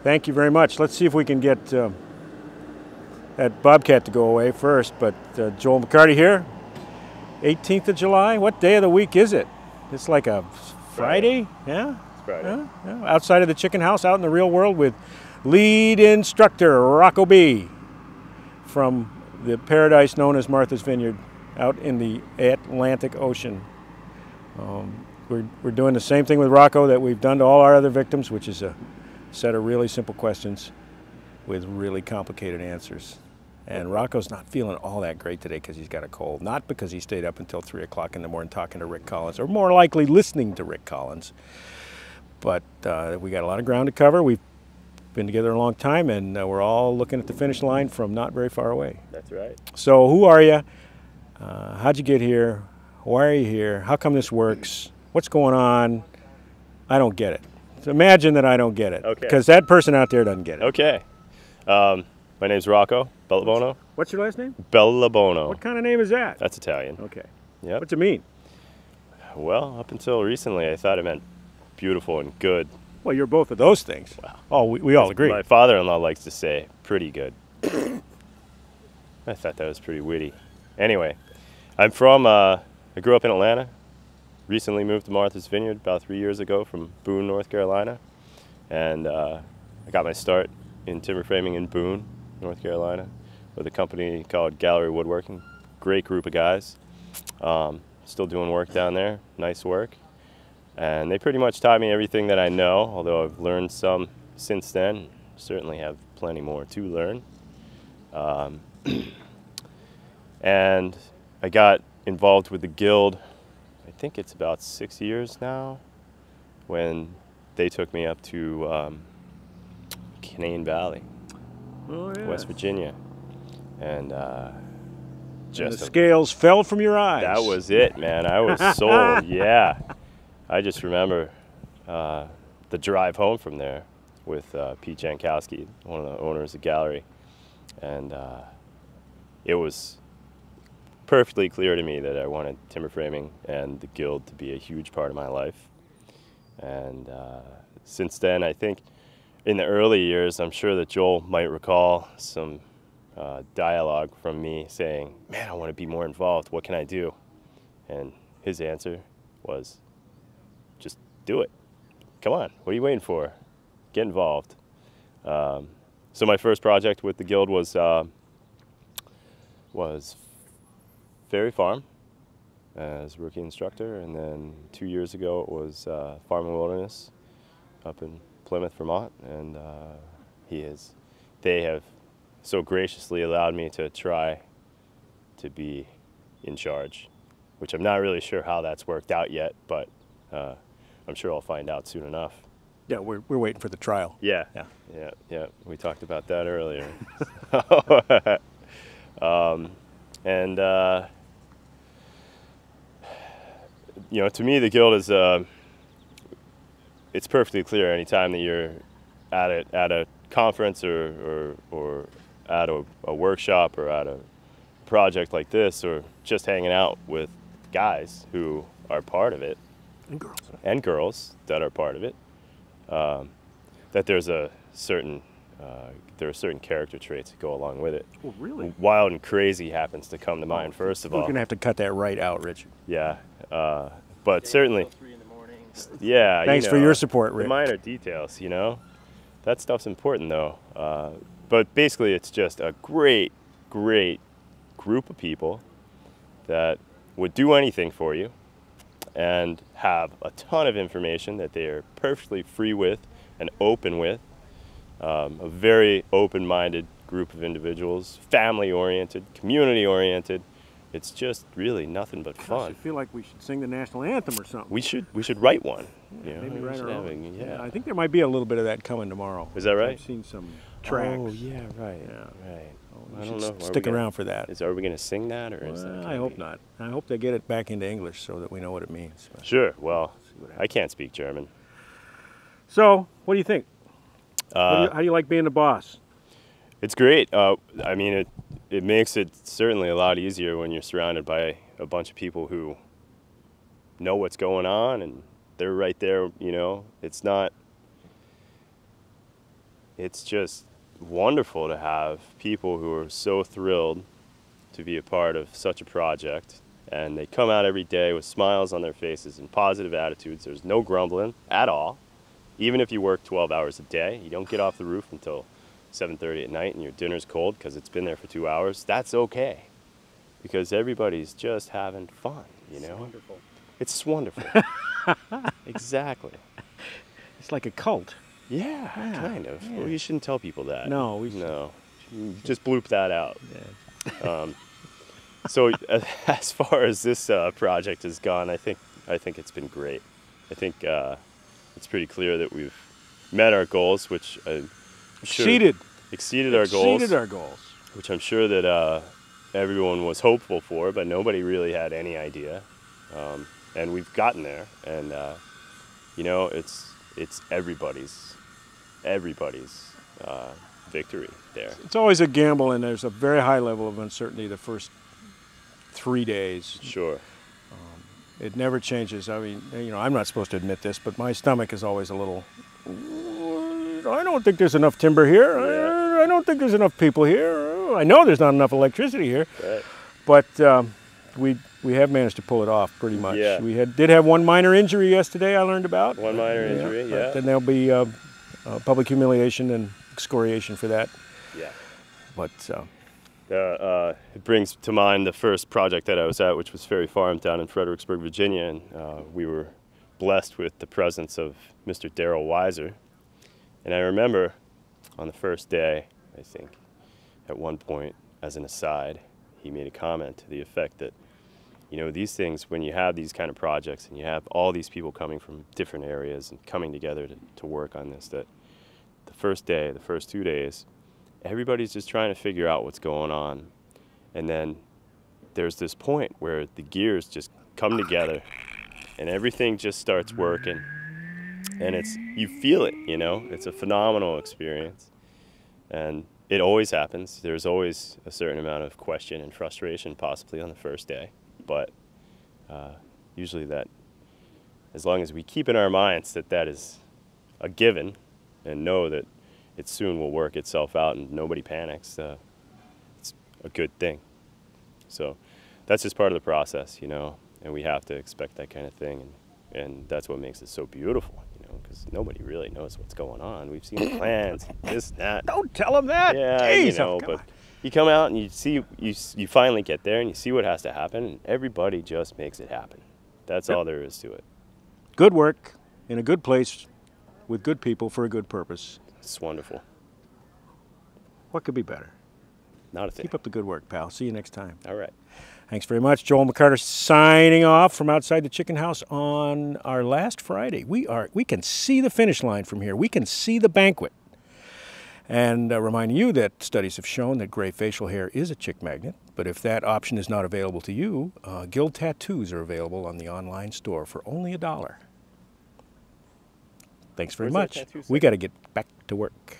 Thank you very much. Let's see if we can get that bobcat to go away first. But Joel McCarty here, 18th of July. What day of the week is it? It's like a Friday? Yeah? It's Friday. Yeah. Outside of the chicken house, out in the real world with lead instructor Rocco B. from the paradise known as Martha's Vineyard out in the Atlantic Ocean. We're doing the same thing with Rocco that we've done to all our other victims, which is a set of really simple questions with really complicated answers. And Rocco's not feeling all that great today because he's got a cold. Not because he stayed up until 3 o'clock in the morning talking to Rick Collins, or more likely listening to Rick Collins. But we got a lot of ground to cover. We've been together a long time, and we're all looking at the finish line from not very far away. That's right. So who are you? How'd you get here? Why are you here? How come this works? What's going on? I don't get it. So imagine that I don't get it. Okay. Because that person out there doesn't get it. Okay. My name's Rocco Bellabono. What's your last name? Bellabono. What kind of name is that? That's Italian. Okay. Yep. What's it mean? Well, up until recently, I thought it meant beautiful and good. Well, you're both of those things. Wow. Oh, we all agree. My father-in-law likes to say pretty good. I thought that was pretty witty. Anyway, I grew up in Atlanta. Recently moved to Martha's Vineyard about 3 years ago from Boone, North Carolina. And I got my start in timber framing in Boone, North Carolina, with a company called Gallery Woodworking. Great group of guys. Still doing work down there, nice work. And they pretty much taught me everything that I know, although I've learned some since then. Certainly have plenty more to learn. And I got involved with the Guild, I think it's about 6 years now, when they took me up to Canaan Valley, West Virginia. And the scales fell from your eyes. That was it, man. I was sold, yeah. I just remember the drive home from there with Pete Jankowski, one of the owners of Gallery. And it was perfectly clear to me that I wanted timber framing and the Guild to be a huge part of my life. And since then, I think in the early years, I'm sure that Joel might recall some dialogue from me saying, man, I want to be more involved. What can I do? And his answer was, just do it. Come on, what are you waiting for? Get involved. So my first project with the Guild was Ferry Farm as rookie instructor, and then 2 years ago it was Farm and Wilderness up in Plymouth, Vermont, and they have so graciously allowed me to try to be in charge, which I'm not really sure how that's worked out yet, but I'm sure I'll find out soon enough. Yeah, we're waiting for the trial. Yeah. We talked about that earlier. And you know, to me, the Guild is it's perfectly clear anytime that you're at a conference or at a workshop or at a project like this, or just hanging out with guys who are part of it, and girls that are part of it, that there are certain character traits that go along with it. Oh, really? Wild and crazy happens to come to mind first of all. We're gonna have to cut that right out, Richard. Yeah, but certainly. 3 in the morning. Yeah. Thanks for your support, Rick. The minor details, you know, that stuff's important though. But basically, it's just a great group of people that would do anything for you and have a ton of information that they are perfectly free with and open with. A very open-minded group of individuals, family-oriented, community-oriented. It's just really nothing but fun. I feel like we should sing the national anthem or something. We should write one. Yeah, you know, maybe write our own. Yeah. I think there might be a little bit of that coming tomorrow. Is that right? I've seen some tracks. Oh yeah, right. Yeah. Right. Oh, I don't know. Stick around for that. Are we going to sing that, or is that? I hope not. I hope they get it back into English so that we know what it means. Sure. Well, I can't speak German. So, what do you think? How do you like being the boss? It's great. I mean, it makes it certainly a lot easier when you're surrounded by a bunch of people who know what's going on and they're right there. You know, it's not it's just wonderful to have people who are so thrilled to be a part of such a project, and they come out every day with smiles on their faces and positive attitudes. There's no grumbling at all. Even if you work 12 hours a day, you don't get off the roof until 7:30 at night and your dinner's cold because it's been there for 2 hours, that's okay, because everybody's just having fun, you know? It's wonderful. It's wonderful. Exactly. It's like a cult. Yeah, kind of. Yeah. Well, you shouldn't tell people that. No, no. Just bloop that out. Yeah. So as far as this project has gone, I think it's been great. I think it's pretty clear that we've met our goals, which exceeded our goals, which I'm sure that everyone was hopeful for, but nobody really had any idea. And we've gotten there, and you know, it's everybody's victory there. It's always a gamble, and there's a very high level of uncertainty the first 3 days. Sure. It never changes. I mean, you know, I'm not supposed to admit this, but my stomach is always a little, I don't think there's enough timber here. Yeah. I don't think there's enough people here. I know there's not enough electricity here. Right. But we have managed to pull it off pretty much. Yeah. We did have one minor injury yesterday I learned about. One minor injury, yeah. Then there'll be public humiliation and excoriation for that. Yeah. But it brings to mind the first project that I was at, which was Ferry Farm down in Fredericksburg, Virginia, and we were blessed with the presence of Mr. Darrell Weiser. And I remember on the first day, I think, at one point, as an aside, he made a comment to the effect that, you know, these things, when you have these kind of projects and you have all these people coming from different areas and coming together to work on this, that the first day, the first 2 days, everybody's just trying to figure out what's going on. And then there's this point where the gears just come together and everything just starts working. And you feel it, you know, it's a phenomenal experience. And it always happens. There's always a certain amount of question and frustration possibly on the first day. But usually that, as long as we keep in our minds that is a given and know that it soon will work itself out and nobody panics, it's a good thing. So that's just part of the process, you know, and we have to expect that kind of thing. And that's what makes it so beautiful, you know, because nobody really knows what's going on. We've seen the plans, this, that. don't tell them that. Yeah, Jeez, you know, but you come out and you see, you finally get there and you see what has to happen, and everybody just makes it happen. That's all there is to it. Good work in a good place with good people for a good purpose. It's wonderful. What could be better? Not a thing. Keep up the good work, pal. See you next time. All right. Thanks very much. Joel McCarter signing off from outside the chicken house on our last Friday. We can see the finish line from here. We can see the banquet. And reminding you that studies have shown that gray facial hair is a chick magnet. But if that option is not available to you, Guild tattoos are available on the online store for only $1. Thanks very much. We got to get back to work.